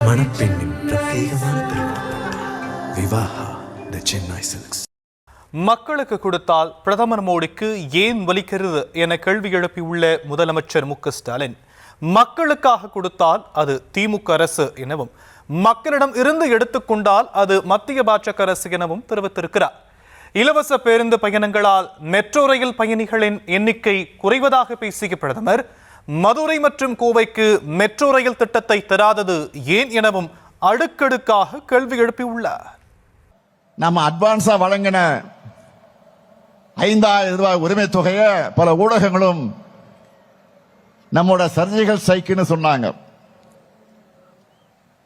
மணப்பெண்ணின் பிரத்யேகமான திருமணம் விவாஹா தி சென்னை சில்க்ஸ். மக்களுக்கு கொடுத்தால் பிரதமர் மோடிக்கு ஏன் வலிக்கிறது என கேள்வி எழுப்பியுள்ள முதலமைச்சர் மு.க.ஸ்டாலின், மக்களுக்காக கொடுத்தால் அது திமுக அரசு எனவும், மக்களிடம் இருந்து எடுத்துக்கொண்டால் அது மத்திய பாஜக அரசு எனவும் தெரிவித்திருக்கிறார். இலவச பேருந்து பயணங்களால் மெட்ரோ ரயில் பயணிகளின் எண்ணிக்கை குறைவதாக பேசிய பிரதமர், மதுரை மற்றும் கோவைக்கு மெட்ரோ ரயில் திட்டத்தை தராதது ஏன் எனவும் அடுக்கடுக்காக கேள்வி எழுப்பியுள்ளார். நம்ம அட்வான்ஸா வழங்கின 5,000 ரூபாய் உரிமை தொகையை பல ஊடகங்களும் நம்மோட சர்ஜிக்கல் ஸ்ட்ரைக்னு சொன்னாங்க.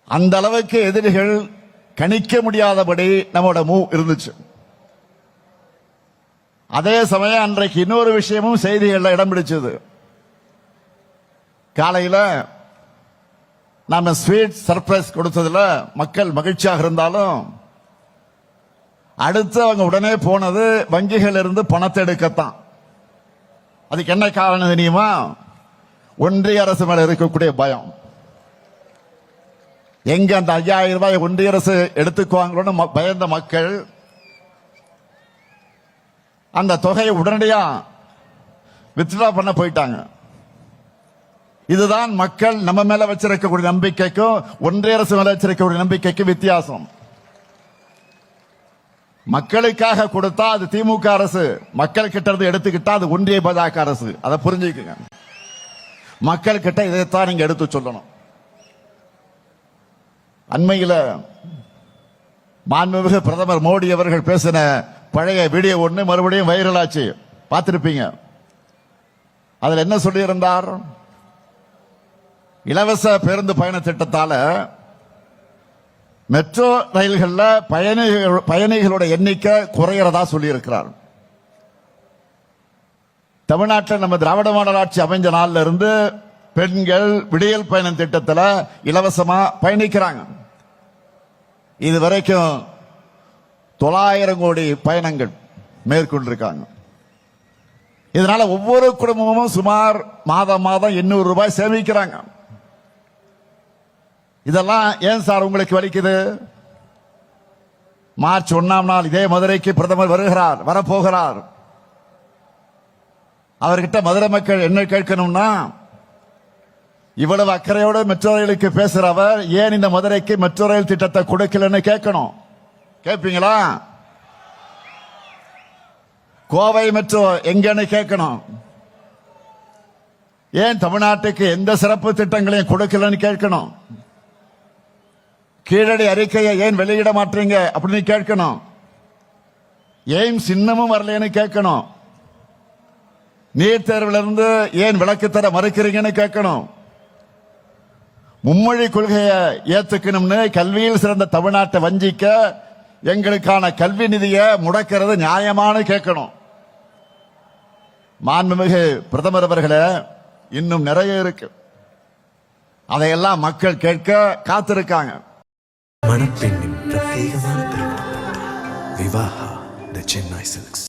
அந்த அளவுக்கு எதிரிகள் கணிக்க முடியாதபடி நம்மோட மூவ் இருந்துச்சு. அதே சமயம் அன்றைக்கு இன்னொரு விஷயமும் செய்திகள்ல இடம் பிடிச்சது. காலையில் நாம ஸ்வீட் சர்ப்ரைஸ் கொடுத்ததுல மக்கள் மகிழ்ச்சியாக இருந்தாலும், அடுத்து அவங்க உடனே போனது வங்கிகள் இருந்து பணத்தை எடுக்கத்தான். அதுக்கு என்ன காரணம் தெரியுமா? ஒன்றிய அரசு மேல இருக்கக்கூடிய பயம். எங்க அந்த 5,000 ரூபாய் ஒன்றிய அரசு எடுத்துக்குவாங்களோன்னு பயந்த மக்கள் அந்த தொகையை உடனடியா வித்ட்ரா பண்ண போயிட்டாங்க. இதுதான் மக்கள் நம்ம மேல வச்சிருக்கக்கூடிய நம்பிக்கைக்கும் ஒன்றிய அரசு மேல வச்சிருக்கக்கூடிய நம்பிக்கைக்கும் வித்தியாசம். மக்களுக்காக கொடுத்தா அது திமுக அரசு, மக்கள் கிட்ட இருந்து எடுத்துக்கிட்டா அது ஒன்றிய பாஜக அரசு. அதை புரிஞ்சுக்குங்க. மக்கள் கிட்ட இதைத்தான் நீங்க எடுத்து சொல்லணும். அண்மையில மாண்புமிகு பிரதமர் மோடி அவர்கள் பேசின பழைய வீடியோ ஒன்று மறுபடியும் வைரல் ஆச்சு, பார்த்திருப்பீங்க. அதுல என்ன சொல்லியிருந்தார்? இலவச பேருந்து பயண திட்டத்தால மெட்ரோ ரயில்களில் பயணிகளோட எண்ணிக்கை குறையறதா சொல்லி இருக்கிறார். தமிழ்நாட்டில் நம்ம திராவிட மாடல் ஆட்சி அமைஞ்ச நாள்ல இருந்து பெண்கள் விடியல் பயணம் திட்டத்தில் இலவசமா பயணிக்கிறாங்க. இதுவரைக்கும் 900 கோடி பயணங்கள் மேற்கொண்டிருக்காங்க. இதனால ஒவ்வொரு குடும்பமும் சுமார் மாதம் 800 ரூபாய் சேமிக்கிறாங்க. இதெல்லாம் ஏன் சார் உங்களுக்கு வலிக்குது? மார்ச் 1ஆம் நாள் இதே மதுரைக்கு பிரதமர் வரப்போகிறார். அவர்கிட்ட மதுரை மக்கள் என்ன கேட்கணும்னா, இவ்வளவு அக்கறையோடு மெட்ரோ ரயிலுக்கு பேசுறவர் ஏன் இந்த மதுரைக்கு மெட்ரோ ரயில் திட்டத்தை கொடுக்கலன்னு கேட்கணும். கேட்பீங்களா? கோவை மெட்ரோ எங்கன்னு கேட்கணும். ஏன் தமிழ்நாட்டுக்கு எந்த சிறப்பு திட்டங்களையும் கொடுக்கலன்னு கேட்கணும். கீழடி அறிக்கையை ஏன் வெளியிட மாட்டீங்க அப்படின்னு கேட்கணும். ஏன் சின்னமும் வரலன்னு கேட்கணும். நீட் தேர்விலிருந்து ஏன் விலக்கு தர மறுக்கிறீங்கன்னு கேட்கணும். மும்மொழி கொள்கையை ஏத்துக்கணும்னு கல்வியில் சிறந்த தமிழ்நாட்டை வஞ்சிக்க எங்களுக்கான கல்வி நிதியை முடக்கிறது நியாயமானு கேட்கணும். மாண்புமிகு பிரதமர் அவர்களே, இன்னும் நிறைய இருக்கு. அதையெல்லாம் மக்கள் கேட்க காத்திருக்காங்க. மணப்பெண்ணின் பிரத்யேகமான திருமணம் விவாஹா தி சென்னை சில்க்ஸ்.